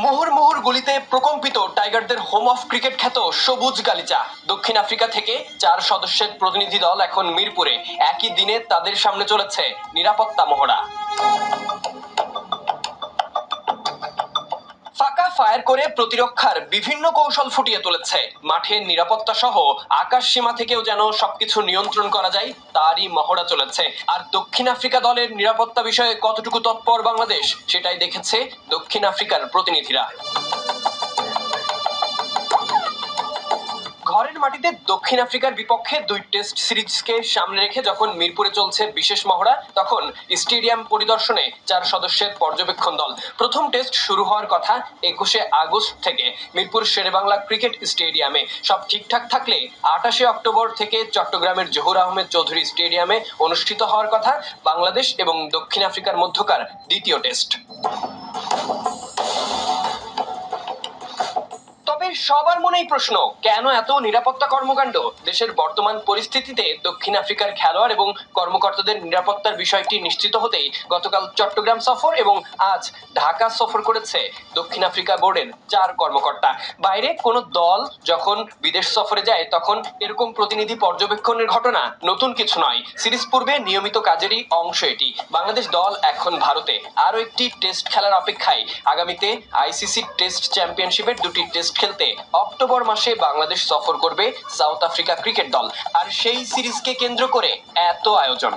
মুহুর্মুহুর গুলিতে প্রকম্পিত টাইগারদের home of cricket খ্যাত সবুজ গালিচা। দক্ষিণ আফ্রিকা থেকে 4 সদস্যের প্রতিনিধি দল এখন মিরপুরে। একই দিনে তাদের সামনে চলেছে নিরাপত্তা মহড়া। ফাঁকা ফায়ার করে প্রতিরক্ষার বিভিন্ন কৌশল ফুটিয়ে তুলেছে। মাঠের নিরাপত্তা সহ আকাশ সীমা থেকেও যেন সবকিছু নিয়ন্ত্রণ করা যায় তারই মহড়া চলেছে। আর দক্ষিণ আফ্রিকা দলের নিরাপত্তা বিষয়ে কতটুকু তৎপর বাংলাদেশ, সেটাই দেখেছে দক্ষিণ আফ্রিকার প্রতিনিধিরা। ঘরের মাটিতে দক্ষিণ আফ্রিকার বিপক্ষে 2 টেস্ট সিরিজকে সামনে রেখে যখন মিরপুরে চলছে বিশেষ মহড়া, তখন স্টেডিয়াম পরিদর্শনে 4 সদস্যের পর্যবেক্ষণ দল। প্রথম টেস্ট শুরু হওয়ার কথা 21শে আগস্ট থেকে মিরপুর শেরেবাংলা ক্রিকেট স্টেডিয়ামে। সব ঠিকঠাক থাকলে 28শে অক্টোবর থেকে চট্টগ্রামের জহুর আহমেদ চৌধুরী স্টেডিয়ামে অনুষ্ঠিত হওয়ার কথা বাংলাদেশ এবং দক্ষিণ আফ্রিকার মধ্যকার দ্বিতীয় টেস্ট। তবে সবার মনেই প্রশ্ন, কেন এত নিরাপত্তা কর্মকাণ্ড? দেশের বর্তমান পরিস্থিতিতে দক্ষিণ আফ্রিকার খেলোয়াড় এবং কর্মকর্তাদের নিরাপত্তার বিষয়টি নিশ্চিত হতেই গতকাল চট্টগ্রাম সফর এবং আজ ঢাকা সফর করেছে দক্ষিণ আফ্রিকা বোর্ডের 4 কর্মকর্তা। বাইরে কোনো দল যখন বিদেশ সফরে যায় তখন এরকম প্রতিনিধি পর্যবেক্ষণের ঘটনা নতুন কিছু নয়। সিরিজ পূর্বে নিয়মিত কাজেরই অংশ এটি। বাংলাদেশ দল এখন ভারতে আরো একটি টেস্ট খেলার অপেক্ষায়। আগামীতে আইসিসি টেস্ট চ্যাম্পিয়নশিপের 2টি টেস্ট খেলতে অক্টোবর মাসে বাংলাদেশ সফর করবে সাউথ আফ্রিকা ক্রিকেট দল। আর সেই সিরিজকে কেন্দ্র করে এত আয়োজন।